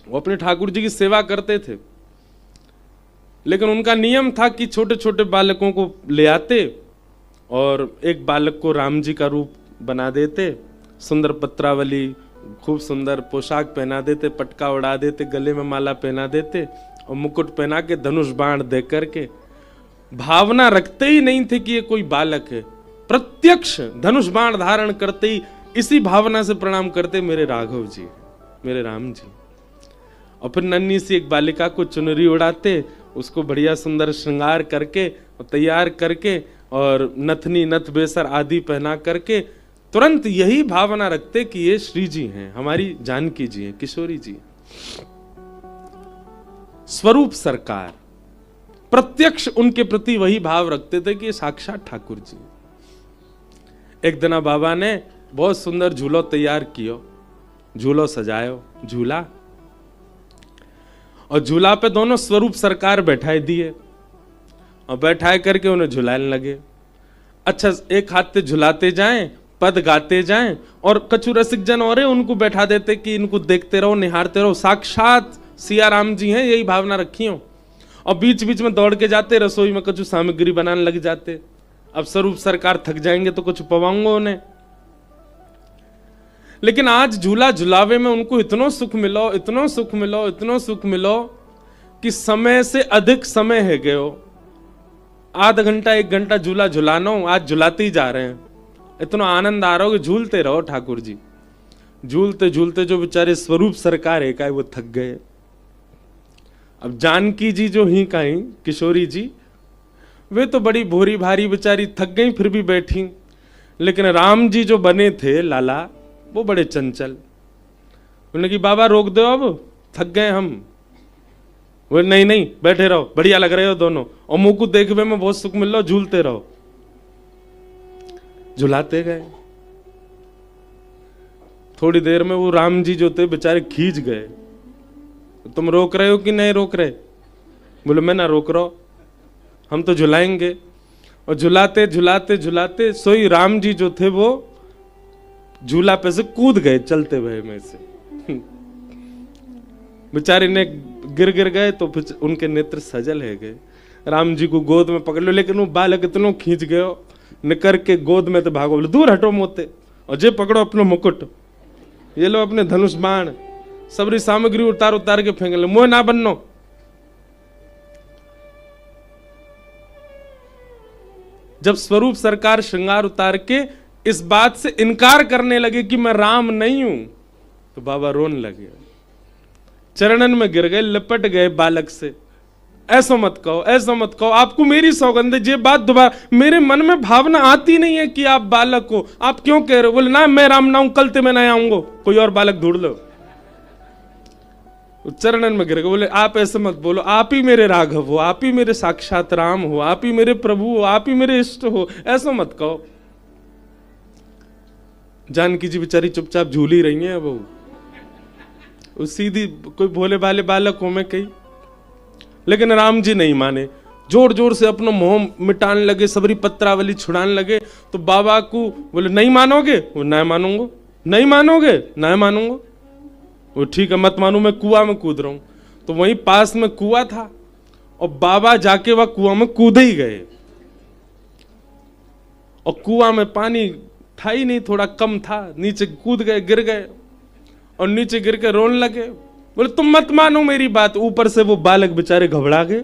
वो अपने ठाकुर जी की सेवा करते थे, लेकिन उनका नियम था कि छोटे छोटे बालकों को ले आते और एक बालक को राम जी का रूप बना देते, सुंदर पत्रावली, खूब सुंदर पोशाक पहना देते, पटका उड़ा देते, गले में माला पहना देते और मुकुट पहना के धनुष बाण दे करके, भावना रखते ही नहीं थे कि ये कोई बालक है, प्रत्यक्ष धनुष बाण धारण करते ही इसी भावना से प्रणाम करते, मेरे राघव जी, मेरे राम जी। और फिर नन्ही सी एक बालिका को चुनरी उड़ाते, उसको बढ़िया सुंदर श्रृंगार करके और तैयार करके और नथनी नथ बेसर आदि पहना करके तुरंत यही भावना रखते कि ये श्री जी हैं, हमारी जानकी जी हैं, किशोरी जी हैं। स्वरूप सरकार प्रत्यक्ष उनके प्रति वही भाव रखते थे कि ये साक्षात ठाकुर जी। एक दिन बाबा ने बहुत सुंदर झूलो तैयार कियो, झूलो सजायो, झूला, और झूला पे दोनों स्वरूप सरकार बैठाए दिए और बैठाए करके उन्हें झुलाने लगे। अच्छा, एक हाथ से झुलाते जाएं, पद गाते जाएं, और कछु रसिक जन और उनको बैठा देते कि इनको देखते रहो, निहारते रहो, साक्षात सिया राम जी हैं, यही भावना रखी हो। और बीच बीच में दौड़ के जाते, रसोई में कुछ सामग्री बनाने लग जाते। अब स्वरूप सरकार थक जाएंगे तो कुछ पवाऊंगा उन्हें। लेकिन आज झूला झुलावे में उनको इतना सुख मिलो, इतना सुख मिलो, इतना सुख मिलो कि समय से अधिक समय है गयो। आधा घंटा 1 घंटा झूला झुलाना हो, आज झुलाते ही जा रहे हैं। इतना आनंद आ रहा हो कि झूलते रहो ठाकुर जी। झूलते झूलते जो बेचारे स्वरूप सरकार है का वो थक गए। अब जानकी जी जो ही कहीं किशोरी जी, वे तो बड़ी भोरी भारी बेचारी थक गई, फिर भी बैठी। लेकिन राम जी जो बने थे लाला, वो बड़े चंचल। उन्होंने कि बाबा रोक दो, अब थक गए हम। वो नहीं नहीं बैठे रहो, बढ़िया लग रहे हो दोनों, और मुंह को देखने में बहुत सुख मिल रहा, झूलते रहो। झुलाते गए। थोड़ी देर में वो राम जी जो थे बेचारे खींच गए। तुम रोक रहे हो कि नहीं रोक रहे? बोले मैं ना रोक रहा हूं, हम तो झुलाएंगे। और झुलाते झुलाते झुलाते सोई राम जी जो थे वो झूला पे से कूद गए चलते हुए में से। बेचारे ने गिर गए तो फिर उनके नेत्र सजल है गए। राम जी को गोद में पकड़ लो, लेकिन वो बालक इतना खींच गए निकर के गोद में तो भागो। बोले दूर हटो मोते, और जे पकड़ो अपना मुकुट, ये लो अपने धनुष बाण, सबरी सामग्री उतार उतार के फेंक लो, मोह ना बननो। जब स्वरूप सरकार श्रृंगार उतार के इस बात से इनकार करने लगे कि मैं राम नहीं हूं, तो बाबा रोने लगे, चरणन में गिर गए, लिपट गए बालक से। ऐसा मत कहो, ऐसा मत कहो, आपको मेरी सौगंध है, ये बात दोबारा, मेरे मन में भावना आती नहीं है कि आप बालक हो, आप क्यों कह रहे हो? बोले ना मैं राम ना हूं, कल ते मैं नहीं आऊंगा, कोई और बालक ढूंढ लो। चरणन में गिर गए। बोले आप ऐसे मत बोलो, आप ही मेरे राघव हो, आप ही मेरे साक्षात राम हो, आप ही मेरे प्रभु हो, आप ही मेरे इष्ट हो, ऐसा मत कहो। जानकी जी बेचारी चुपचाप झूली रही है। वो सीधी कोई भोले भाले बालक हो मैं कही, लेकिन राम जी नहीं माने, जोर जोर से अपना मोह मिटाने लगे, सबरी पत्रावली छुड़ाने लगे। तो बाबा को बोले नहीं मानोगे? वो नहीं मानूंगा। नहीं मानोगे? नहीं मानूंगा। वो ठीक है मत मानू, मैं कुआं में कूद रहा हूं। तो वहीं पास में कुआं था और बाबा जाके वह कुआं में कूद ही गए। और कुआं में पानी था ही नहीं, थोड़ा कम था, नीचे कूद गए, गिर गए और नीचे गिर के रोने लगे। बोले तुम मत मानो मेरी बात। ऊपर से वो बालक बेचारे घबरा गए।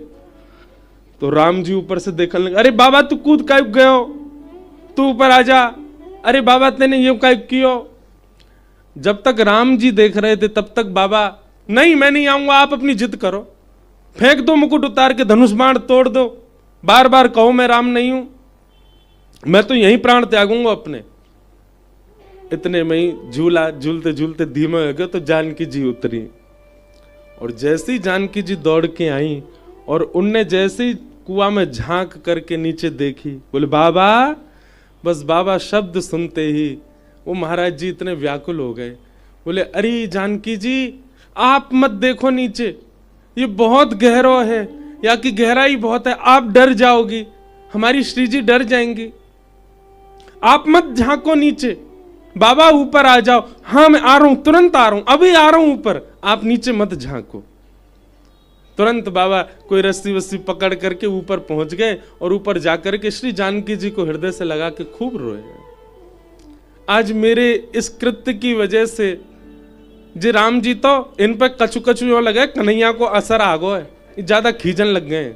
तो राम जी ऊपर से देखने लगे, अरे बाबा तू कूद काहे गयो, तू ऊपर आ जा, अरे बाबा तेने ये काहे कियो। जब तक राम जी देख रहे थे तब तक बाबा नहीं मैं नहीं आऊंगा, आप अपनी जिद करो, फेंक दो मुकुट उतार के, धनुष बाण तोड़ दो, बार बार कहो मैं राम नहीं हूं, मैं तो यहीं प्राण त्यागूंगा अपने। इतने में ही झूला झूलते झूलते धीमे हो गए तो जानकी जी उतरी। और जैसी जानकी जी दौड़ के आई और उनने जैसे ही कुआं में झांक करके नीचे देखी, बोले बाबा, बस बाबा शब्द सुनते ही वो महाराज जी इतने व्याकुल हो गए। बोले अरे जानकी जी आप मत देखो नीचे, ये बहुत गहरा है, या की गहराई बहुत है, आप डर जाओगी, हमारी श्री जी डर जाएंगी, आप मत झांको नीचे, बाबा ऊपर आ जाओ। हाँ मैं आ रहा हूं, तुरंत आ रहा हूं, अभी आ रहा हूं ऊपर, आप नीचे मत झांको। तुरंत बाबा कोई रस्सी वस्सी पकड़ करके ऊपर पहुंच गए और ऊपर जाकर के श्री जानकी जी को हृदय से लगा के खूब रोए। आज मेरे इस कृत्य की वजह से जी राम जी तो इन पर कछु कछु यो लगे कन्हैया को असर आ गो है, ज्यादा खींचन लग गए।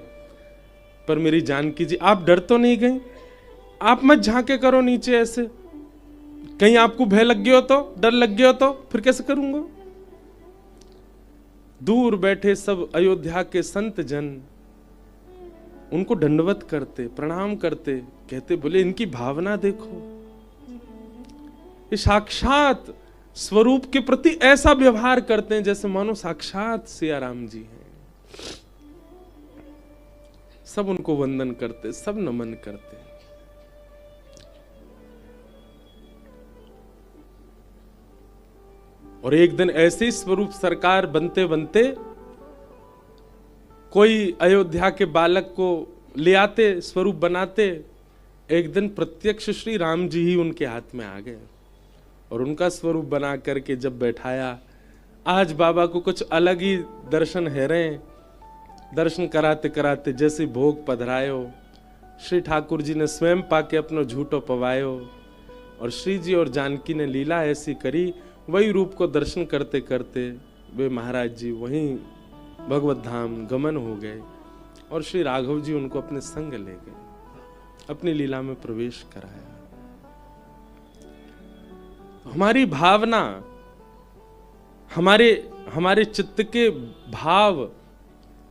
पर मेरी जानकी जी आप डर तो नहीं गई? आप मत झांके करो नीचे ऐसे, कहीं आपको भय लग गया हो तो, डर लग गया हो तो फिर कैसे करूंगा? दूर बैठे सब अयोध्या के संत जन उनको दंडवत करते, प्रणाम करते, कहते बोले इनकी भावना देखो, ये साक्षात स्वरूप के प्रति ऐसा व्यवहार करते हैं जैसे मानो साक्षात सिया राम जी हैं। सब उनको वंदन करते, सब नमन करते। और एक दिन ऐसे ही स्वरूप सरकार बनते बनते कोई अयोध्या के बालक को ले आते, स्वरूप बनाते। एक दिन प्रत्यक्ष श्री राम जी ही उनके हाथ में आ गए और उनका स्वरूप बना करके जब बैठाया, आज बाबा को कुछ अलग ही दर्शन है रहे। दर्शन कराते कराते जैसे भोग पधरायो, श्री ठाकुर जी ने स्वयं पाके अपनो झूठो पवायो और श्री जी और जानकी ने लीला ऐसी करी, वही रूप को दर्शन करते करते वे महाराज जी वहीं भगवत धाम गमन हो गए और श्री राघव जी उनको अपने संग ले गए, अपनी लीला में प्रवेश कराया। हमारी भावना, हमारे चित्त के भाव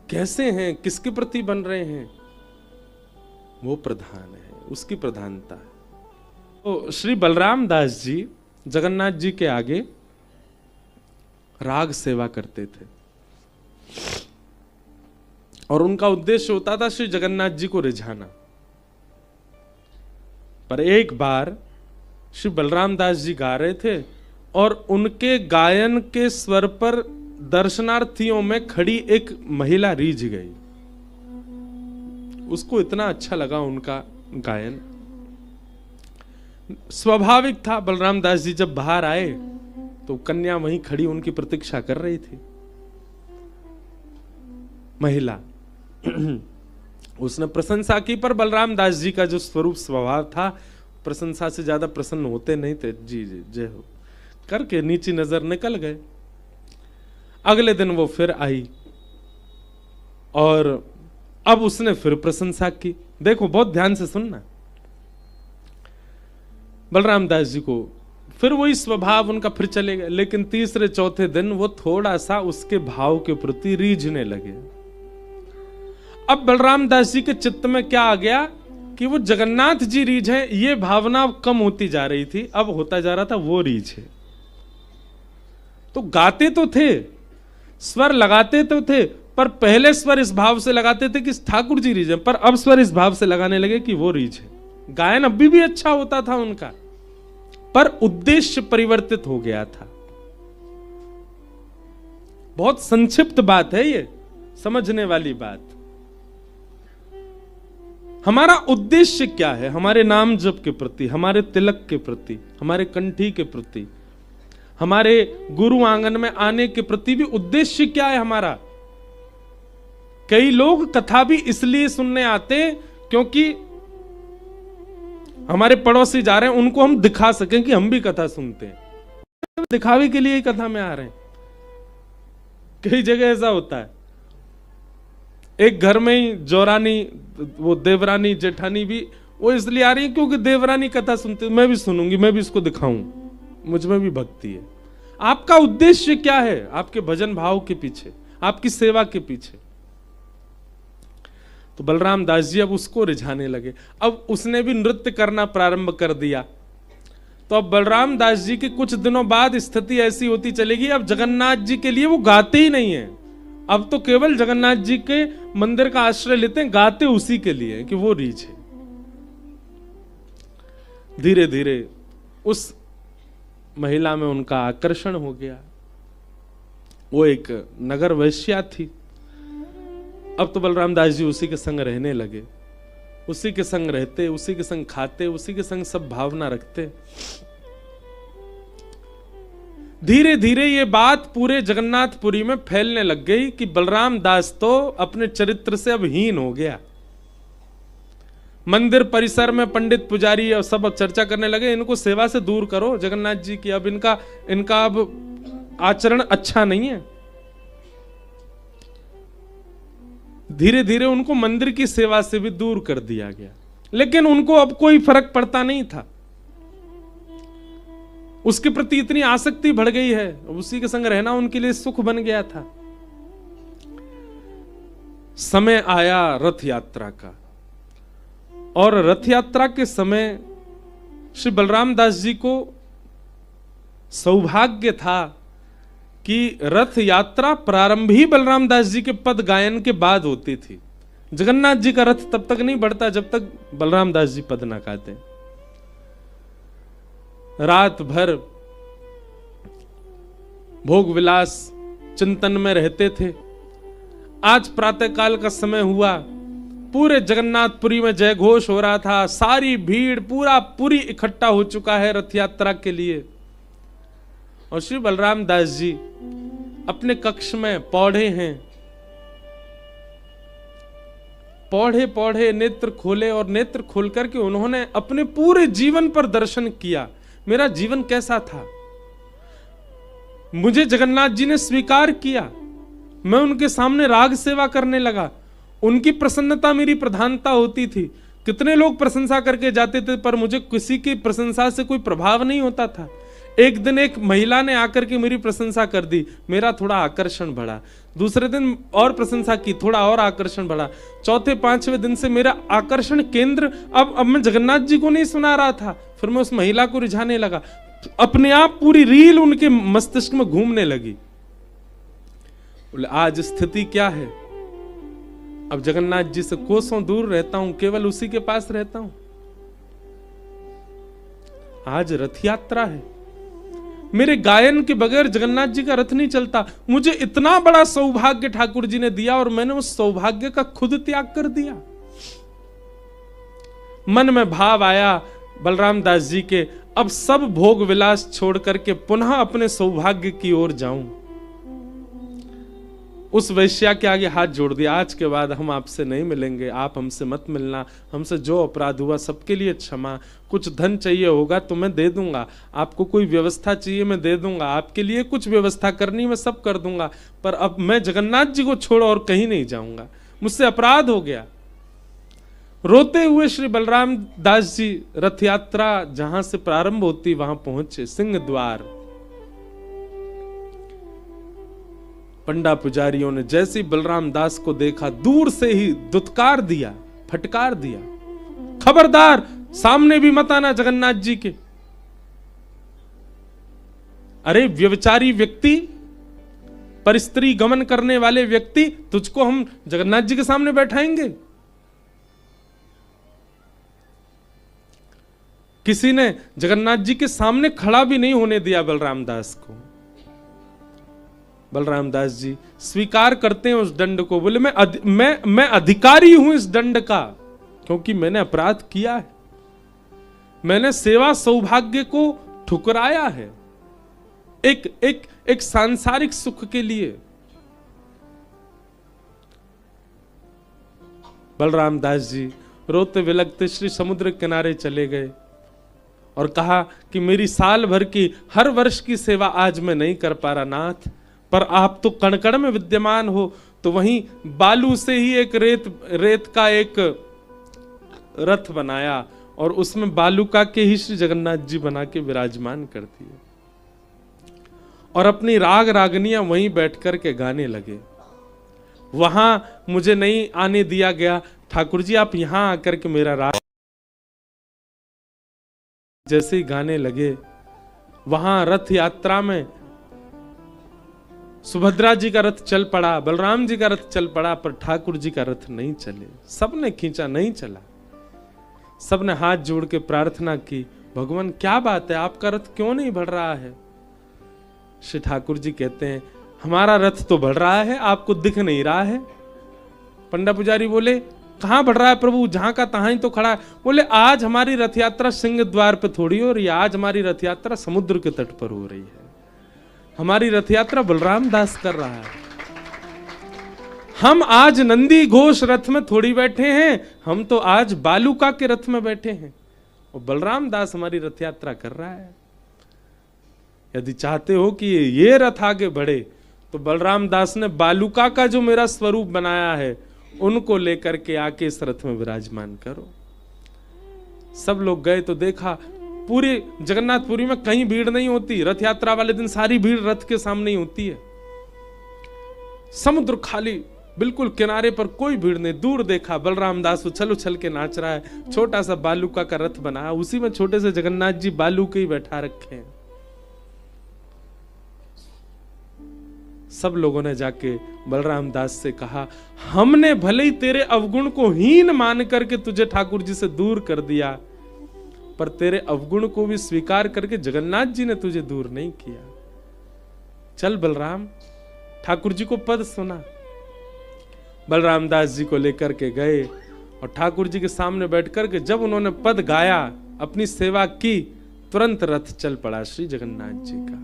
कैसे हैं, किसके प्रति बन रहे हैं, वो प्रधान है, उसकी प्रधानता है। तो श्री बलराम दास जी जगन्नाथ जी के आगे राग सेवा करते थे और उनका उद्देश्य होता था श्री जगन्नाथ जी को रिझाना। पर एक बार श्री बलराम दास जी गा रहे थे और उनके गायन के स्वर पर दर्शनार्थियों में खड़ी एक महिला रीझ गई। उसको इतना अच्छा लगा उनका गायन। स्वाभाविक था, बलराम दास जी जब बाहर आए तो कन्या वहीं खड़ी उनकी प्रतीक्षा कर रही थी। महिला उसने प्रशंसा की, पर बलराम दास जी का जो स्वरूप स्वभाव था, प्रशंसा से ज्यादा प्रसन्न होते नहीं थे। जी जी जय हो करके नीची नजर निकल गए। अगले दिन वो फिर आई और अब उसने फिर प्रशंसा की। देखो बहुत ध्यान से सुनना। बलराम दास जी को फिर वही स्वभाव उनका फिर चले गए, लेकिन तीसरे चौथे दिन वो थोड़ा सा उसके भाव के प्रति रीझने लगे। अब बलराम दास जी के चित्त में क्या आ गया कि वो जगन्नाथ जी रीझ है, ये भावना कम होती जा रही थी, अब होता जा रहा था वो रीझ है। तो गाते तो थे, स्वर लगाते तो थे, पर पहले स्वर इस भाव से लगाते थे कि ठाकुर जी रीझ है, पर अब स्वर इस भाव से लगाने लगे कि वो रीझ है। गायन अभी भी अच्छा होता था उनका, पर उद्देश्य परिवर्तित हो गया था। बहुत संक्षिप्त बात है ये, समझने वाली बात। हमारा उद्देश्य क्या है? हमारे नाम जप के प्रति, हमारे तिलक के प्रति, हमारे कंठी के प्रति, हमारे गुरु आंगन में आने के प्रति भी उद्देश्य क्या है हमारा? कई लोग कथा भी इसलिए सुनने आते क्योंकि हमारे पड़ोसी जा रहे हैं, उनको हम दिखा सकें कि हम भी कथा सुनते हैं। दिखावे के लिए कथा में आ रहे हैं। कई जगह ऐसा होता है, एक घर में ही जोरानी, वो देवरानी जेठानी भी वो इसलिए आ रही है क्योंकि देवरानी कथा सुनते, मैं भी सुनूंगी, मैं भी इसको दिखाऊं, मुझ में भी भक्ति है। आपका उद्देश्य क्या है? आपके भजन भाव के पीछे, आपकी सेवा के पीछे। तो बलराम दास जी अब उसको रिझाने लगे। अब उसने भी नृत्य करना प्रारंभ कर दिया। तो अब बलराम दास जी के कुछ दिनों बाद स्थिति ऐसी होती चलेगी, अब जगन्नाथ जी के लिए वो गाते ही नहीं है, अब तो केवल जगन्नाथ जी के मंदिर का आश्रय लेते हैं, गाते उसी के लिए कि वो रीझ है। धीरे धीरे उस महिला में उनका आकर्षण हो गया। वो एक नगर वैश्या थी। अब तो बलराम दास जी उसी के संग रहने लगे, उसी के संग रहते, उसी के संग खाते, उसी के संग सब भावना रखते। धीरे धीरे ये बात पूरे जगन्नाथपुरी में फैलने लग गई कि बलराम दास तो अपने चरित्र से अब हीन हो गया। मंदिर परिसर में पंडित पुजारी और सब चर्चा करने लगे, इनको सेवा से दूर करो जगन्नाथ जी की, अब इनका अब आचरण अच्छा नहीं है। धीरे धीरे उनको मंदिर की सेवा से भी दूर कर दिया गया, लेकिन उनको अब कोई फर्क पड़ता नहीं था। उसके प्रति इतनी आसक्ति बढ़ गई है, उसी के संग रहना उनके लिए सुख बन गया था। समय आया रथ यात्रा का, और रथ यात्रा के समय श्री बलराम दास जी को सौभाग्य था कि रथ यात्रा प्रारंभ ही बलराम दास जी के पद गायन के बाद होती थी। जगन्नाथ जी का रथ तब तक नहीं बढ़ता जब तक बलराम दास जी पद ना गाते। रात भर भोग विलास चिंतन में रहते थे। आज प्रातःकाल का समय हुआ, पूरे जगन्नाथपुरी में जय घोष हो रहा था, सारी भीड़ पूरी इकट्ठा हो चुका है रथ यात्रा के लिए। और श्री बलराम दास जी अपने कक्ष में पौढ़े हैं, पौढ़े नेत्र खोले, और नेत्र खोल करके उन्होंने अपने पूरे जीवन पर दर्शन किया। मेरा जीवन कैसा था, मुझे जगन्नाथ जी ने स्वीकार किया, मैं उनके सामने राग सेवा करने लगा, उनकी प्रसन्नता मेरी प्रधानता होती थी। कितने लोग प्रशंसा करके जाते थे, पर मुझे किसी की प्रशंसा से कोई प्रभाव नहीं होता था। एक दिन एक महिला ने आकर के मेरी प्रशंसा कर दी, मेरा थोड़ा आकर्षण बढ़ा। दूसरे दिन और प्रशंसा की, थोड़ा और आकर्षण बढ़ा। चौथे पांचवें दिन से मेरा आकर्षण केंद्र अब मैं जगन्नाथ जी को नहीं सुना रहा था, फिर मैं उस महिला को रिझाने लगा। अपने आप पूरी रील उनके मस्तिष्क में घूमने लगी। बोले आज स्थिति क्या है, अब जगन्नाथ जी से कोसों दूर रहता हूं, केवल उसी के पास रहता हूं। आज रथ यात्रा है, मेरे गायन के बगैर जगन्नाथ जी का रथ नहीं चलता। मुझे इतना बड़ा सौभाग्य ठाकुर जी ने दिया और मैंने उस सौभाग्य का खुद त्याग कर दिया। मन में भाव आया बलराम दास जी के, अब सब भोग विलास छोड़ करके पुनः अपने सौभाग्य की ओर जाऊं। उस वैश्या के आगे हाथ जोड़ दिया, आज के बाद हम आपसे नहीं मिलेंगे, आप हमसे मत मिलना, हमसे जो अपराध हुआ सबके लिए क्षमा। कुछ धन चाहिए होगा तो मैं दे दूंगा, आपको कोई व्यवस्था चाहिए मैं दे दूंगा, आपके लिए कुछ व्यवस्था करनी मैं सब कर दूंगा, पर अब मैं जगन्नाथ जी को छोड़ और कहीं नहीं जाऊंगा, मुझसे अपराध हो गया। रोते हुए श्री बलराम दास जी रथ यात्रा जहां से प्रारंभ होती वहां पहुंचे, सिंह द्वार। पंडा पुजारियों ने जैसे ही बलराम दास को देखा, दूर से ही दुत्कार दिया, फटकार दिया, खबरदार सामने भी मत आना जगन्नाथ जी के। अरे व्यभिचारी व्यक्ति, परिस्त्री गमन करने वाले व्यक्ति, तुझको हम जगन्नाथ जी के सामने बैठाएंगे? किसी ने जगन्नाथ जी के सामने खड़ा भी नहीं होने दिया बलराम दास को। बलराम दास जी स्वीकार करते हैं उस दंड को, बोले मैं अधिकारी हूं इस दंड का, क्योंकि मैंने अपराध किया है, मैंने सेवा सौभाग्य को ठुकराया है एक सांसारिक सुख के लिए। बलराम दास जी रोते विलखते श्री समुद्र किनारे चले गए और कहा कि मेरी साल भर की हर वर्ष की सेवा आज मैं नहीं कर पा रहा नाथ, पर आप तो कण कण में विद्यमान हो। तो वहीं बालू से ही एक रेत का एक रथ बनाया और उसमें बालूका के ही श्री जगन्नाथ जी बना के विराजमान कर दिए, और अपनी राग रागनियां वहीं बैठ कर के गाने लगे। वहां मुझे नहीं आने दिया गया, ठाकुर जी आप यहां आकर के मेरा राग जैसे ही गाने लगे। वहां रथ यात्रा में सुभद्रा जी का रथ चल पड़ा, बलराम जी का रथ चल पड़ा, पर ठाकुर जी का रथ नहीं चले। सबने खींचा, नहीं चला। सबने हाथ जोड़ के प्रार्थना की, भगवान क्या बात है, आपका रथ क्यों नहीं बढ़ रहा है? श्री ठाकुर जी कहते हैं हमारा रथ तो बढ़ रहा है, आपको दिख नहीं रहा है। पंडा पुजारी बोले कहां बढ़ रहा है प्रभु, जहां का तहां ही तो खड़ा है। बोले आज हमारी रथ यात्रा सिंह द्वार पे थोड़ी हो रही है, आज हमारी रथ यात्रा समुद्र के तट पर हो रही है। हमारी रथ यात्रा बलराम दास कर रहा है। हम आज नंदी घोष रथ में थोड़ी बैठे हैं, हम तो आज बालूका के रथ में बैठे हैं और बलराम दास हमारी रथ यात्रा कर रहा है। यदि चाहते हो कि ये रथ आगे बढ़े तो बलराम दास ने बालूका का जो मेरा स्वरूप बनाया है उनको लेकर के आके इस रथ में विराजमान करो। सब लोग गए तो देखा पूरे जगन्नाथपुरी में कहीं भीड़ नहीं होती। रथ यात्रा वाले दिन सारी भीड़ रथ के सामने ही होती है। समुद्र खाली, बिल्कुल किनारे पर कोई भीड़ नहीं। दूर देखा बलराम दास उछल उछल के नाच रहा है। छोटा सा बालूका का रथ बना, उसी में छोटे से जगन्नाथ जी बालू के ही बैठा रखे हैं। सब लोगों ने जाके बलराम दास से कहा, हमने भले ही तेरे अवगुण को हीन मान करके तुझे ठाकुर जी से दूर कर दिया, पर तेरे अवगुण को भी स्वीकार करके जगन्नाथ जी ने तुझे दूर नहीं किया। चल बलराम, ठाकुर जी को पद सुना। बलराम दास जी को लेकर के गए और ठाकुर जी के सामने बैठकर के जब उन्होंने पद गाया, अपनी सेवा की, तुरंत रथ चल पड़ा श्री जगन्नाथ जी का।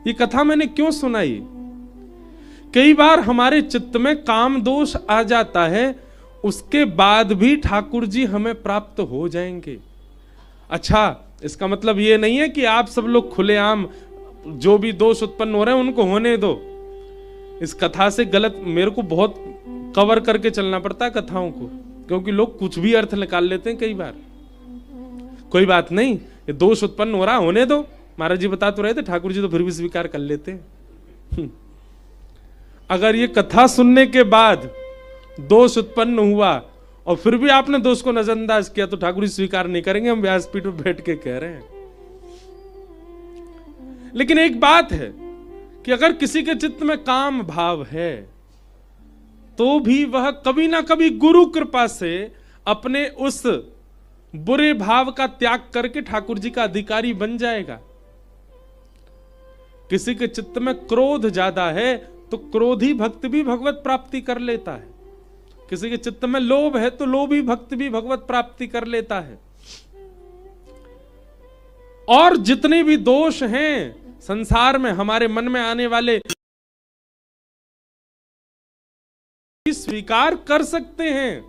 ये कथा मैंने क्यों सुनाई? कई बार हमारे चित्त में काम दोष आ जाता है, उसके बाद भी ठाकुर जी हमें प्राप्त हो जाएंगे। अच्छा, इसका मतलब ये नहीं है कि आप सब लोग खुलेआम जो भी दोष उत्पन्न हो रहे हैं उनको होने दो। इस कथा से गलत, मेरे को बहुत कवर करके चलना पड़ता है कथाओं को, क्योंकि लोग कुछ भी अर्थ निकाल लेते हैं कई बार। कोई बात नहीं, ये दोष उत्पन्न हो रहा, होने दो। महाराज जी बता तो रहे थे, ठाकुर जी तो फिर भी स्वीकार कर लेते हैं। अगर ये कथा सुनने के बाद दोष उत्पन्न हुआ और फिर भी आपने दोष को नजरअंदाज किया तो ठाकुर जी स्वीकार नहीं करेंगे। हम व्यासपीठ पर बैठ के कह रहे हैं। लेकिन एक बात है कि अगर किसी के चित्त में काम भाव है तो भी वह कभी ना कभी गुरु कृपा से अपने उस बुरे भाव का त्याग करके ठाकुर जी का अधिकारी बन जाएगा। किसी के चित्त में क्रोध ज्यादा है तो क्रोधी भक्त भी भगवत प्राप्ति कर लेता है। किसी के चित्त में लोभ है तो लोभी भक्त भी भगवत प्राप्ति कर लेता है। और जितने भी दोष हैं संसार में हमारे मन में आने वाले, स्वीकार कर सकते हैं,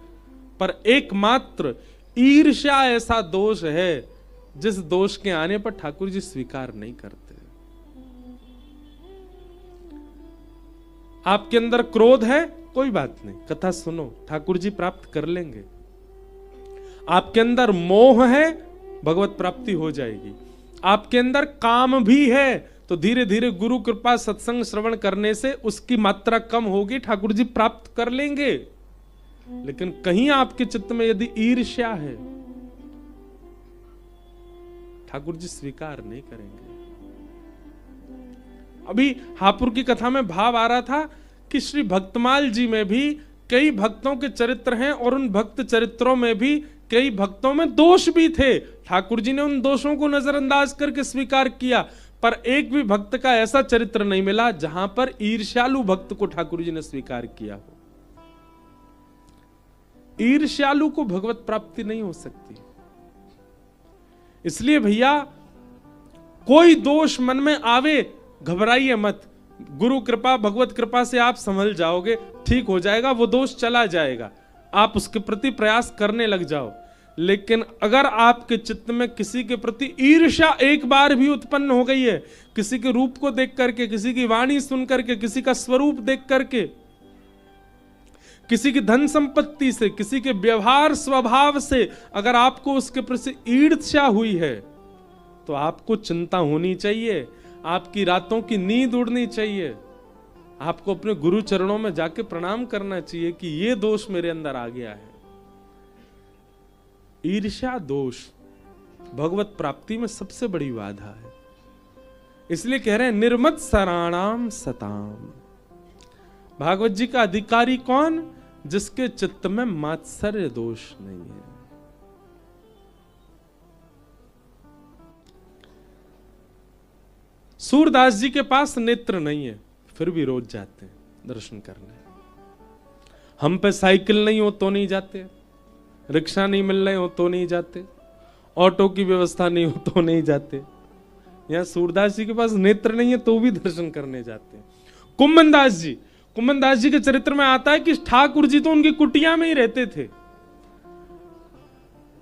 पर एकमात्र ईर्ष्या ऐसा दोष है जिस दोष के आने पर ठाकुर जी स्वीकार नहीं करते। आपके अंदर क्रोध है, कोई बात नहीं, कथा सुनो, ठाकुर जी प्राप्त कर लेंगे। आपके अंदर मोह है, भगवत प्राप्ति हो जाएगी। आपके अंदर काम भी है तो धीरे धीरे गुरु कृपा सत्संग श्रवण करने से उसकी मात्रा कम होगी, ठाकुर जी प्राप्त कर लेंगे। लेकिन कहीं आपके चित्त में यदि ईर्ष्या है, ठाकुर जी स्वीकार नहीं करेंगे। अभी हापुड़ की कथा में भाव आ रहा था कि श्री भक्तमाल जी में भी कई भक्तों के चरित्र हैं और उन भक्त चरित्रों में भी कई भक्तों में दोष भी थे। ठाकुर जी ने उन दोषों को नजरअंदाज करके स्वीकार किया, पर एक भी भक्त का ऐसा चरित्र नहीं मिला जहां पर ईर्ष्यालु भक्त को ठाकुर जी ने स्वीकार किया हो। ईर्ष्यालु को भगवत प्राप्ति नहीं हो सकती। इसलिए भैया, कोई दोष मन में आवे, घबराइए मत। गुरु कृपा भगवत कृपा से आप संभल जाओगे, ठीक हो जाएगा, वो दोष चला जाएगा। आप उसके प्रति प्रयास करने लग जाओ। लेकिन अगर आपके चित्त में किसी के प्रति ईर्ष्या एक बार भी उत्पन्न हो गई है, किसी के रूप को देख करके, किसी की वाणी सुन करके, किसी का स्वरूप देख करके, किसी की धन संपत्ति से, किसी के व्यवहार स्वभाव से अगर आपको उसके प्रति ईर्ष्या हुई है तो आपको चिंता होनी चाहिए, आपकी रातों की नींद उड़नी चाहिए। आपको अपने गुरु चरणों में जाके प्रणाम करना चाहिए कि ये दोष मेरे अंदर आ गया है। ईर्ष्या दोष भगवत प्राप्ति में सबसे बड़ी बाधा है। इसलिए कह रहे हैं निर्मत सराणाम सताम। भागवत जी का अधिकारी कौन? जिसके चित्त में मात्सर्य दोष नहीं है। सूरदास जी के पास नेत्र नहीं है, फिर भी रोज जाते हैं दर्शन करने। हम पे साइकिल नहीं हो तो नहीं जाते, रिक्शा नहीं मिल रहे हो तो नहीं जाते, ऑटो की व्यवस्था नहीं हो तो नहीं जाते, यहाँ सूरदास जी के पास नेत्र नहीं है तो भी दर्शन करने जाते हैं। कुम्भन दास जी के चरित्र में आता है कि ठाकुर जी तो उनकी कुटिया में ही रहते थे।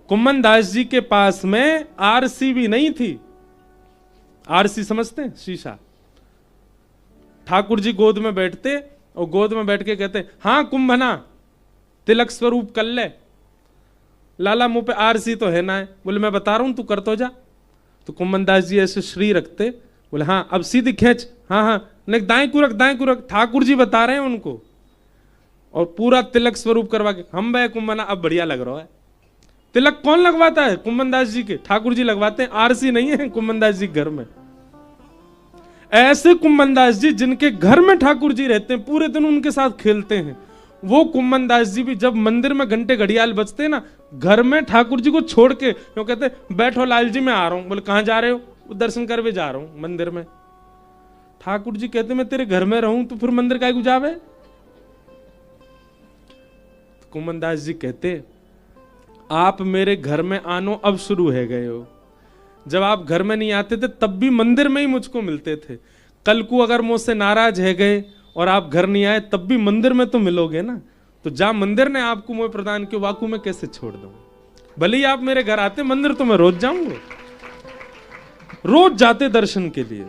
कुम्भन दास जी के पास में आरसी भी नहीं थी। आरसी समझते हैं? शीशा। ठाकुर जी गोद में बैठते और गोद में बैठ के कहते, हाँ कुंभना तिलक स्वरूप कर ले। लाला मुंह पे आरसी तो है ना है। बोले मैं बता रहा हूं तू कर तो जा। तो कुम्भन दास जी ऐसे श्री रखते, बोले हाँ अब सीधी खींच, हाँ हाँ नहीं दाएं को रख। ठाकुर जी बता रहे हैं उनको और पूरा तिलक स्वरूप करवा के, हम भाई कुंभना अब बढ़िया लग रहा है। तिलक कौन लगवाता है? कुम्भन दास जी के ठाकुर जी लगवाते हैं। आरसी नहीं है कुम्भन दास जी घर में। ऐसे कुम्भन दास जी जिनके घर में ठाकुर जी रहते हैं, पूरे दिन उनके साथ खेलते हैं, वो कुम्भन दास जी भी जब मंदिर में घंटे घड़ियाल बजते हैं ना, घर में ठाकुर जी को छोड़ के वो कहते बैठो लाल जी मैं आ रहा हूं। बोले कहां जा रहे हो? दर्शन कर भी जा रहा हूं मंदिर में। ठाकुर जी कहते मैं तेरे घर में रहूं तो फिर मंदिर काहे को जावे? कुम्भन दास जी कहते आप मेरे घर में आनो अब शुरू है गए हो। जब आप घर में नहीं आते थे तब भी मंदिर में ही मुझको मिलते थे। कल को अगर मुझसे नाराज है गए और आप घर नहीं आए तब भी मंदिर में तो मिलोगे ना। तो जा मंदिर ने आपको मोह प्रदान किया, वाकू में कैसे छोड़ दूं? भले ही आप मेरे घर आते मंदिर तो मैं रोज जाऊंगा। रोज जाते दर्शन के लिए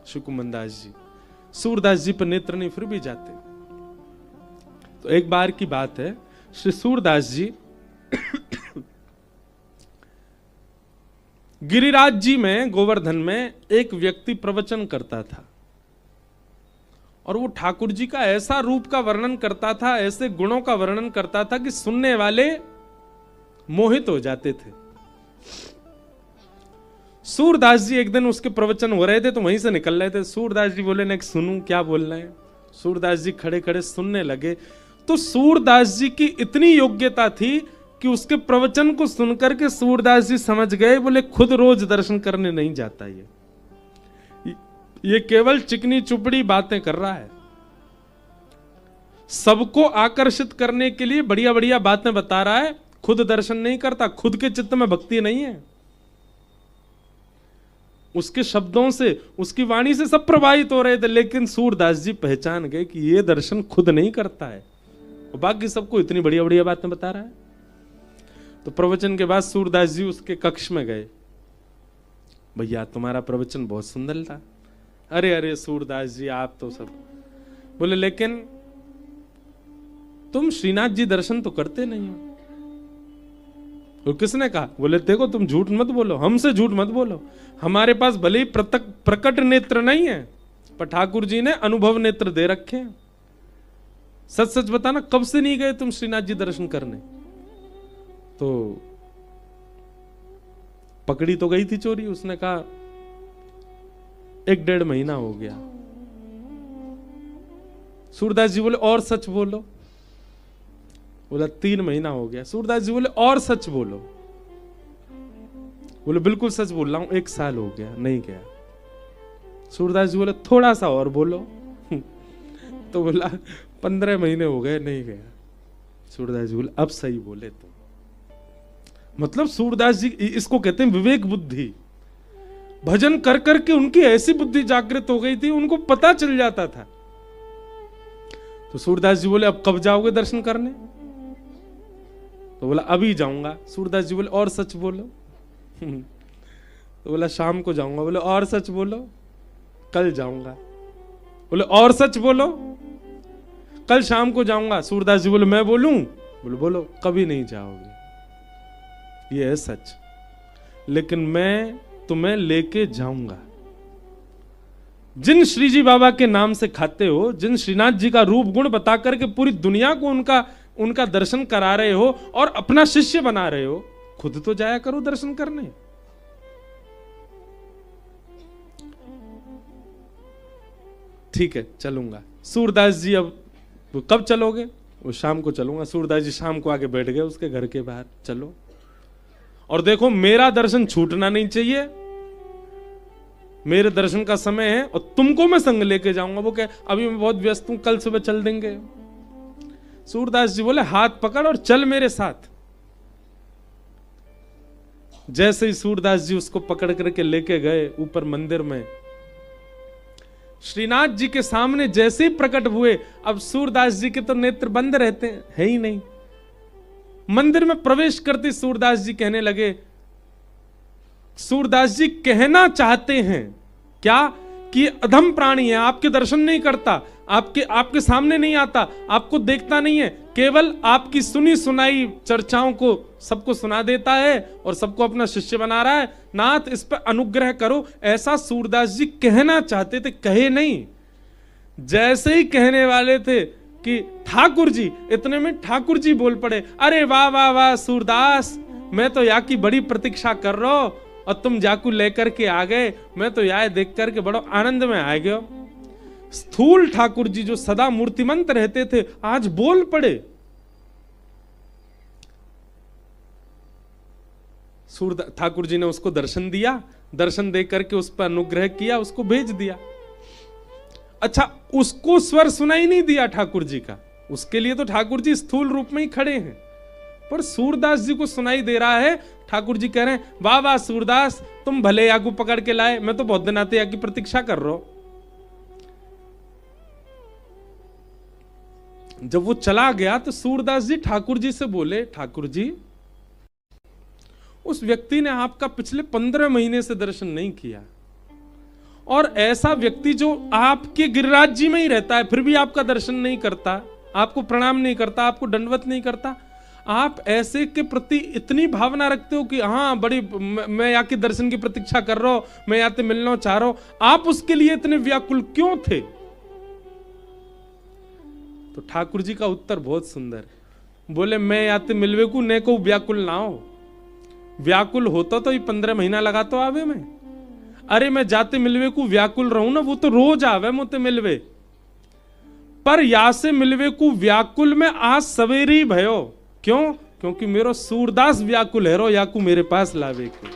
श्री कुम्भन दास जी। सूरदास जी पर नेत्र नहीं फिर भी जाते। तो एक बार की बात है, श्री सूरदास जी गिरिराज जी में गोवर्धन में एक व्यक्ति प्रवचन करता था और वो ठाकुर जी का ऐसा रूप का वर्णन करता था, ऐसे गुणों का वर्णन करता था कि सुनने वाले मोहित हो जाते थे। सूरदास जी एक दिन उसके प्रवचन हो रहे थे तो वहीं से निकल रहे थे। सूरदास जी बोले नेक्स्ट सुनूं क्या बोल रहे हैं। सूरदास जी खड़े खड़े सुनने लगे तो सूरदास जी की इतनी योग्यता थी कि उसके प्रवचन को सुनकर के सूरदास जी समझ गए, बोले खुद रोज दर्शन करने नहीं जाता ये केवल चिकनी चुपड़ी बातें कर रहा है। सबको आकर्षित करने के लिए बढ़िया बढ़िया बातें बता रहा है, खुद दर्शन नहीं करता, खुद के चित्त में भक्ति नहीं है। उसके शब्दों से उसकी वाणी से सब प्रभावित हो रहे थे, लेकिन सूरदास जी पहचान गए कि ये दर्शन खुद नहीं करता है और बाकी सबको इतनी बढ़िया बढ़िया बातें बता रहा है। तो प्रवचन के बाद सूरदास जी उसके कक्ष में गए। भैया तुम्हारा प्रवचन बहुत सुंदर था। अरे अरे सूरदास जी आप तो सब। बोले लेकिन तुम श्रीनाथ जी दर्शन तो करते नहीं हो। तो किसने कहा? बोले देखो तुम झूठ मत बोलो, हमसे झूठ मत बोलो। हमारे पास भले ही प्रकट नेत्र नहीं है पर ठाकुर जी ने अनुभव नेत्र दे रखे हैं। सच सच बताना कब से नहीं गए तुम श्रीनाथ जी दर्शन करने? तो पकड़ी तो गई थी चोरी। उसने कहा 1-1.5 महीना हो गया। सूरदास जी बोले और सच बोलो। बोला 3 महीना हो गया। सूरदास जी बोले और सच बोलो। बोले बिल्कुल सच बोल रहा हूं, 1 साल हो गया नहीं गया। सूरदास जी बोले थोड़ा सा और बोलो। तो बोला 15 महीने हो गए नहीं गया। सूरदास जी बोले अब सही बोले तुम। मतलब सूरदास जी इसको कहते हैं विवेक बुद्धि। भजन कर करके उनकी ऐसी बुद्धि जागृत हो गई थी, उनको पता चल जाता था। तो सूरदास जी बोले अब कब जाओगे दर्शन करने? तो बोला अभी जाऊंगा। सूरदास जी बोले और सच बोलो। तो बोला शाम को जाऊंगा। बोले और सच बोलो। कल जाऊंगा। बोले और सच बोलो। कल शाम को जाऊंगा। सूरदास जी बोले मैं बोलूं? बोले बोलो। कभी नहीं जाओगे, ये है सच, लेकिन मैं तुम्हें लेके जाऊंगा। जिन श्री जी बाबा के नाम से खाते हो, जिन श्रीनाथ जी का रूप गुण बता करके पूरी दुनिया को उनका दर्शन करा रहे हो और अपना शिष्य बना रहे हो, खुद तो जाया करो दर्शन करने। ठीक है चलूंगा। सूरदास जी अब कब चलोगे? वो शाम को चलूंगा। सूरदास जी शाम को आके बैठ गए उसके घर के बाहर। चलो और देखो मेरा दर्शन छूटना नहीं चाहिए, मेरे दर्शन का समय है और तुमको मैं संग लेके जाऊंगा। वो कहे अभी मैं बहुत व्यस्त हूं, कल सुबह चल देंगे। सूरदास जी बोले हाथ पकड़ और चल मेरे साथ। जैसे ही सूरदास जी उसको पकड़ करके लेके गए ऊपर मंदिर में, श्रीनाथ जी के सामने जैसे ही प्रकट हुए, अब सूरदास जी के तो नेत्र बंद रहते हैं, है ही नहीं। मंदिर में प्रवेश करते सूरदास जी कहने लगे, सूरदास जी कहना चाहते हैं क्या कि ये अधम प्राणी है, आपके दर्शन नहीं करता, आपके सामने नहीं आता, आपको देखता नहीं है, केवल आपकी सुनी सुनाई चर्चाओं को सबको सुना देता है और सबको अपना शिष्य बना रहा है। नाथ इस पर अनुग्रह करो। ऐसा सूरदास जी कहना चाहते थे, कहे नहीं। जैसे ही कहने वाले थे कि ठाकुर जी, इतने में ठाकुर जी बोल पड़े, अरे वाह वाह वाह सूरदास, मैं तो यहाँ की बड़ी प्रतीक्षा कर रहा हूं और तुम जाकू लेकर के आ गए, मैं तो यहाँ देख करके बड़ा आनंद में आ गया। स्थूल ठाकुर जी जो सदा मूर्तिमंत रहते थे आज बोल पड़े। ठाकुर जी ने उसको दर्शन दिया, दर्शन दे करके उस पर अनुग्रह किया, उसको भेज दिया। अच्छा, उसको स्वर सुनाई नहीं दिया ठाकुर जी का, उसके लिए तो ठाकुर जी स्थूल रूप में ही खड़े हैं, पर सूरदास जी को सुनाई दे रहा है। ठाकुर जी कह रहे हैं, वाह वाह सूरदास, तुम भले याकू पकड़ के लाए, मैं तो बहुत दिन आते याकी प्रतीक्षा कर रहा हूं। जब वो चला गया तो सूरदास जी ठाकुर जी से बोले, ठाकुर जी उस व्यक्ति ने आपका पिछले 15 महीने से दर्शन नहीं किया, और ऐसा व्यक्ति जो आपके गिरिराज जी में ही रहता है फिर भी आपका दर्शन नहीं करता, आपको प्रणाम नहीं करता, आपको दंडवत नहीं करता, आप ऐसे के प्रति इतनी भावना रखते हो कि हाँ बड़ी मैं यहाँ के दर्शन की प्रतीक्षा कर रहा हूं, मैं यहाँ से मिलना चाह रहा हूं, आप उसके लिए इतने व्याकुल क्यों थे? तो ठाकुर जी का उत्तर बहुत सुंदर, बोले मैं यहाँ से मिलवे को ने को व्याकुल ना हो, व्याकुल होता तो ये 15 महीना लगा तो आवे में, अरे मैं जाते मिलवे को व्याकुल रहूं ना, वो तो रोज आवे मुझे मिलवे, पर या से मिलवे को व्याकुल में आज सवेरे ही भयो, क्यों? क्योंकि मेरो सूरदास व्याकुल है रो याकू मेरे पास लावे को।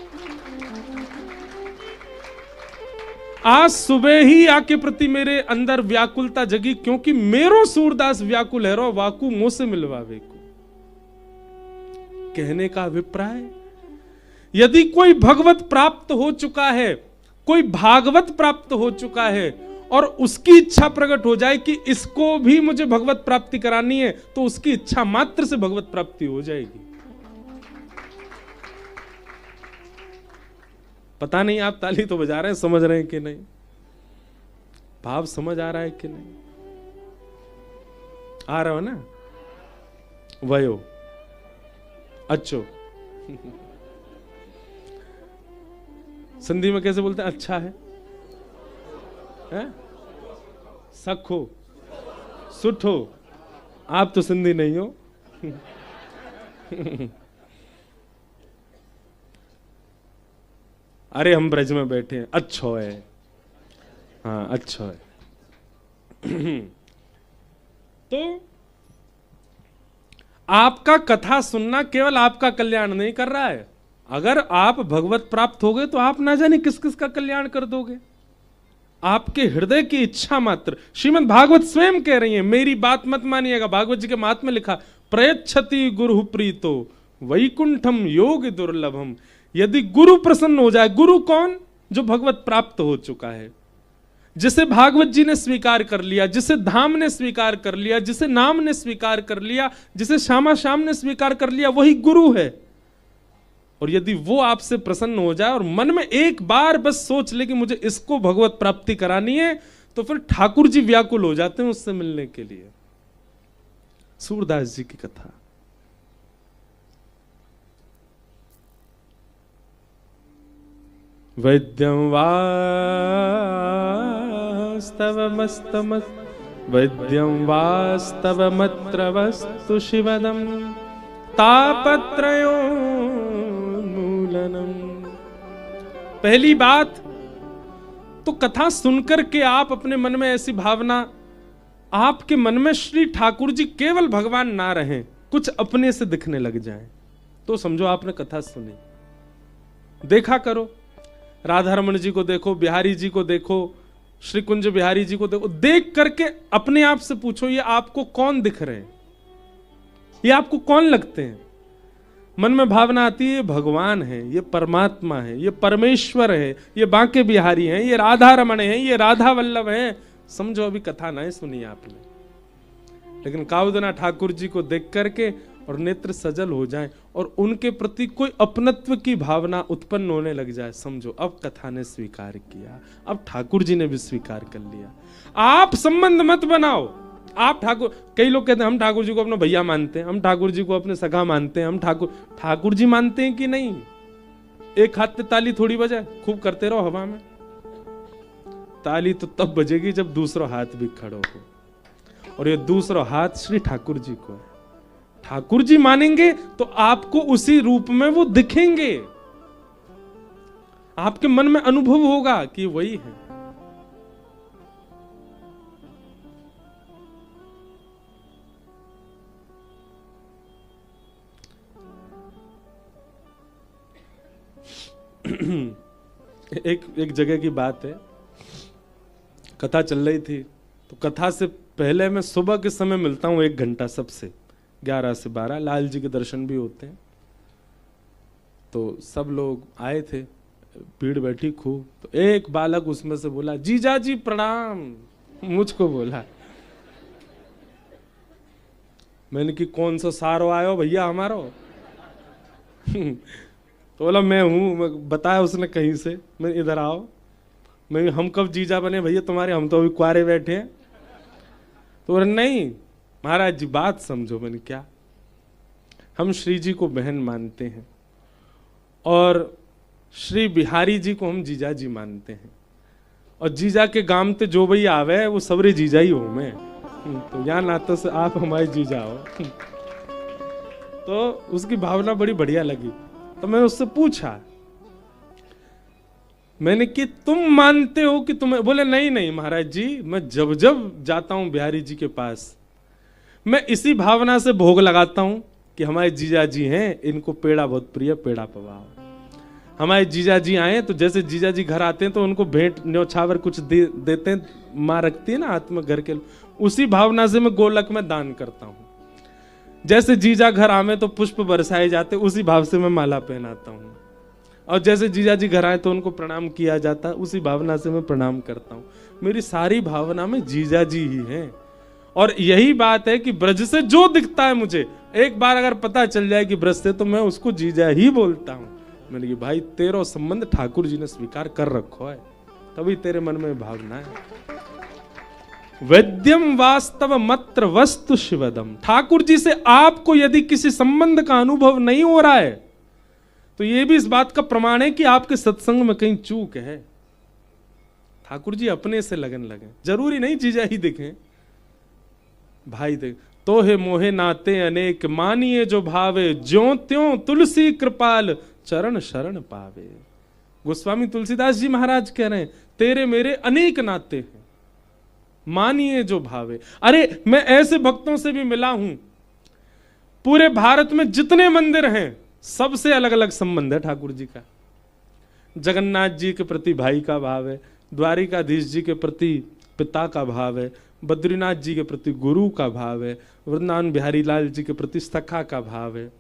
आज सुबह ही आके प्रति मेरे अंदर व्याकुलता जगी, क्योंकि मेरो सूरदास व्याकुल है रो वाकू मुंह से मिलवावे को। कहने का अभिप्राय, यदि कोई भगवत प्राप्त हो चुका है, कोई भागवत प्राप्त हो चुका है और उसकी इच्छा प्रकट हो जाए कि इसको भी मुझे भगवत प्राप्ति करानी है, तो उसकी इच्छा मात्र से भगवत प्राप्ति हो जाएगी। पता नहीं आप ताली तो बजा रहे हैं, समझ रहे हैं कि नहीं, भाव समझ आ रहा है कि नहीं? आ रहा हो ना? वयो अच्छो सिंधी में कैसे बोलते हैं? अच्छा है, सखो सुठो, आप तो सिंधी नहीं हो। अरे हम ब्रज में बैठे हैं, अच्छो है, हाँ अच्छा है। तो आपका कथा सुनना केवल आपका कल्याण नहीं कर रहा है, अगर आप भगवत प्राप्त हो गए तो आप ना जाने किस किस का कल्याण कर दोगे। आपके हृदय की इच्छा मात्र, श्रीमद् भागवत स्वयं कह रही है, मेरी बात मत मानिएगा, भागवत जी के महात्म्य में लिखा, प्रयच्छति गुरु प्रीतो वैकुंठम योग दुर्लभम। यदि गुरु प्रसन्न हो जाए, गुरु कौन? जो भगवत प्राप्त हो चुका है, जिसे भागवत जी ने स्वीकार कर लिया, जिसे धाम ने स्वीकार कर लिया, जिसे नाम ने स्वीकार कर लिया, जिसे श्यामा श्याम ने स्वीकार कर लिया, वही गुरु है। और यदि वो आपसे प्रसन्न हो जाए और मन में एक बार बस सोच ले कि मुझे इसको भगवत प्राप्ति करानी है, तो फिर ठाकुर जी व्याकुल हो जाते हैं उससे मिलने के लिए। सूरदास जी की कथा। वैद्यं वास्तवमस्तमत् वैद्यं वास्तवमत्र वस्तु शिवदं तापत्रयोन्मूलनम्। पहली बात तो कथा सुनकर के आप अपने मन में ऐसी भावना, आपके मन में श्री ठाकुर जी केवल भगवान ना रहें, कुछ अपने से दिखने लग जाएं, तो समझो आपने कथा सुनी। देखा करो, राधा रमन जी को देखो, बिहारी जी को देखो, श्री कुंज बिहारी जी को देखो, देख करके अपने आप से पूछो ये आपको कौन दिख रहे हैं, ये आपको कौन लगते हैं? मन में भावना आती है ये भगवान है, ये परमात्मा है, ये परमेश्वर है, ये बांके बिहारी हैं, ये राधा रमण है, ये राधा वल्लभ है। समझो अभी कथा नहीं सुनी आपने, लेकिन कावदना ठाकुर जी को देख करके और नेत्र सजल हो जाएं और उनके प्रति कोई अपनत्व की भावना उत्पन्न होने लग जाए, समझो अब कथा ने स्वीकार किया, अब ठाकुर जी ने भी स्वीकार कर लिया। आप संबंध मत बनाओ। आप ठाकुर, कई लोग कहते हैं हम ठाकुर जी को अपना भैया मानते हैं, हम ठाकुर जी को अपने सगा मानते हैं, हम ठाकुर जी मानते हैं कि नहीं? एक हाथ पे ताली थोड़ी बजाए, खूब करते रहो हवा में। ताली तो तब बजेगी जब दूसरा हाथ भी खड़ो हो, और ये दूसरा हाथ श्री ठाकुर जी को है। ठाकुर जी मानेंगे तो आपको उसी रूप में वो दिखेंगे, आपके मन में अनुभव होगा कि वही है। एक जगह की बात है, कथा चल रही थी, तो कथा से पहले मैं सुबह के समय मिलता हूं 1 घंटा सबसे, 11 से 12 लाल जी के दर्शन भी होते हैं। तो सब लोग आए थे, भीड़ बैठी खूब, तो एक बालक उसमें से बोला जीजा जी प्रणाम, मुझको बोला। मैंने कि कौन सा सारो आयो भैया हमारो? तो बोला मैं हूँ, बताया उसने कहीं से, मैं इधर आओ। मैं हम कब जीजा बने भैया तुम्हारे, हम तो अभी कुआरे बैठे हैं। तो बोला नहीं महाराज जी बात समझो। मैंने क्या? हम श्री जी को बहन मानते हैं और श्री बिहारी जी को हम जीजा जी मानते हैं, और जीजा के गांव ते जो भाई आवे वो सबरे जीजा ही हो मैं, तो यहाँ नाते से आप हमारे जीजा हो। तो उसकी भावना बड़ी बढ़िया लगी। तो मैंने उससे पूछा, मैंने कि तुम मानते हो कि तुम्हें? बोले नहीं नहीं महाराज जी, मैं जब जब जाता हूं बिहारी जी के पास, मैं इसी भावना से भोग लगाता हूं कि हमारे जीजा जी हैं, इनको पेड़ा बहुत प्रिय, पेड़ा पवाओ। हमारे जीजा जी आए तो जैसे जीजा जी घर आते हैं तो उनको भेंट न्योछावर कुछ देते हैं, माँ रखती है ना हाथ में घर के, उसी भावना से मैं गोलक में दान करता हूं। जैसे जीजा घर आवे तो पुष्प बरसाए जाते, उसी भाव से मैं माला पहनाता हूं। और जैसे जीजा जी घर आए तो उनको प्रणाम किया जाता, उसी भावना से मैं प्रणाम करता हूं। मेरी सारी भावना में जीजा जी ही हैं। और यही बात है कि ब्रज से जो दिखता है मुझे, एक बार अगर पता चल जाए कि ब्रज से, तो मैं उसको जीजा ही बोलता हूं। मैंने कहा भाई तेरा संबंध ठाकुर जी ने स्वीकार कर रखो है, तभी तेरे मन में भावना है। वैद्यम वास्तव मत्र वस्तु शिवदम। ठाकुर जी से आपको यदि किसी संबंध का अनुभव नहीं हो रहा है तो यह भी इस बात का प्रमाण है कि आपके सत्संग में कहीं चूक है। ठाकुर जी अपने से लगन लगे, जरूरी नहीं जीजा ही दिखें। भाई देख, तो हे मोहे नाते अनेक, मानिए जो भावे, ज्यों त्यों तुलसी कृपाल चरण शरण पावे। गोस्वामी तुलसीदास जी महाराज कह रहे हैं तेरे मेरे अनेक नाते हैं, मानिए जो भावे। अरे मैं ऐसे भक्तों से भी मिला हूं, पूरे भारत में जितने मंदिर हैं सबसे अलग अलग संबंध है ठाकुर जी का। जगन्नाथ जी के प्रति भाई का भाव है, द्वारिकाधीश जी के प्रति पिता का भाव है, बद्रीनाथ जी के प्रति गुरु का भाव है, वृंदावन बिहारी लाल जी के प्रति सखा का भाव है।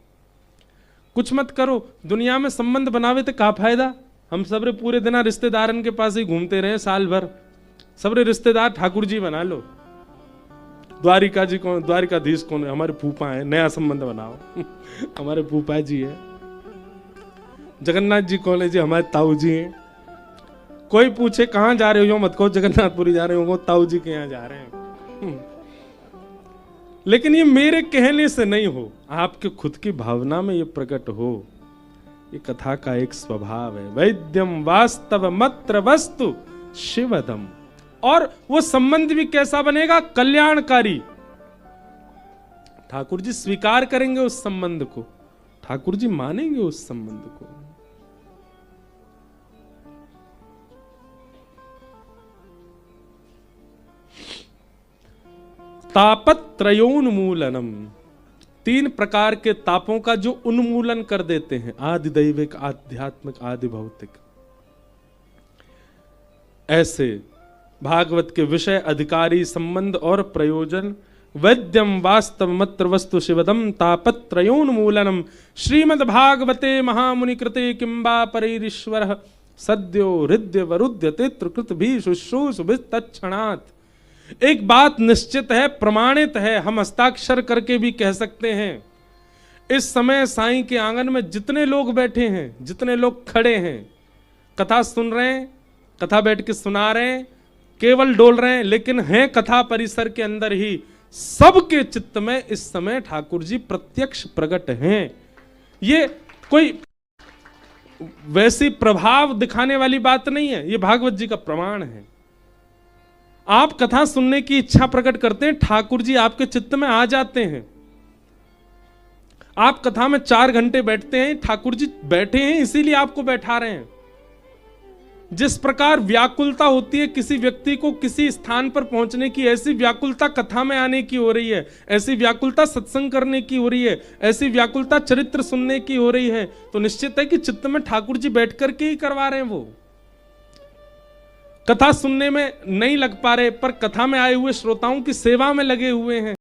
कुछ मत करो, दुनिया में संबंध बनावे तो का फायदा? हम सबरे पूरे दिन रिश्तेदारन के पास ही घूमते रहे साल भर, सबरे रिश्तेदार ठाकुर जी बना लो। द्वारिका जी कौन, द्वारिकाधीश कौन है? हमारे फूफा है, नया संबंध बनाओ। हमारे फूफा जी है। जगन्नाथ जी कौन है? जी हमारे ताऊ जी हैं। कोई पूछे कहां जा रहे हो, मत कहो जगन्नाथपुरी जा रहे हो, ताऊ जी के यहां जा रहे हैं। लेकिन ये मेरे कहने से नहीं हो, आपके खुद की भावना में ये प्रकट हो। ये कथा का एक स्वभाव है। वैद्यम वास्तव मत्र वस्तु शिवदम। और वो संबंध भी कैसा बनेगा? कल्याणकारी। ठाकुर जी स्वीकार करेंगे उस संबंध को, ठाकुर जी मानेंगे उस संबंध को। तापत्रयोन्मूलनम। 3 प्रकार के तापों का जो उन्मूलन कर देते हैं, आदि दैविक, आध्यात्मिक, आदि भौतिक। ऐसे भागवत के विषय, अधिकारी, संबंध और प्रयोजन वैद्यम वास्तवमत्र वस्तु शिवदम तापत्रयोन्मूलनम श्रीमद्भागवते महामुनि कृते किंबा परैरीश्वरः सद्यो हृदय वरुद्य तित्रकृत भी शुश्रूषुभिस्तत्क्षणात्। एक बात निश्चित है, प्रमाणित है, हम हस्ताक्षर करके भी कह सकते हैं। इस समय साईं के आंगन में जितने लोग बैठे हैं, जितने लोग खड़े हैं, कथा सुन रहे हैं, कथा बैठ के सुना रहे हैं, केवल डोल रहे हैं, लेकिन हैं कथा परिसर के अंदर ही, सबके चित्त में इस समय ठाकुर जी प्रत्यक्ष प्रकट हैं। ये कोई वैसी प्रभाव दिखाने वाली बात नहीं है, ये भागवत जी का प्रमाण है। आप कथा सुनने की इच्छा प्रकट करते हैं, ठाकुर जी आपके चित्त में आ जाते हैं। आप कथा में 4 घंटे बैठते हैं, ठाकुर जी बैठे हैं इसीलिए आपको बैठा रहे हैं। जिस प्रकार व्याकुलता होती है किसी व्यक्ति को किसी स्थान पर पहुंचने की, ऐसी व्याकुलता कथा में आने की हो रही है, ऐसी व्याकुलता सत्संग करने की हो रही है, ऐसी व्याकुलता चरित्र सुनने की हो रही है, तो निश्चित है कि चित्त में ठाकुर जी बैठ करके ही करवा रहे हैं। वो कथा सुनने में नहीं लग पा रहे, पर कथा में आए हुए श्रोताओं की सेवा में लगे हुए हैं।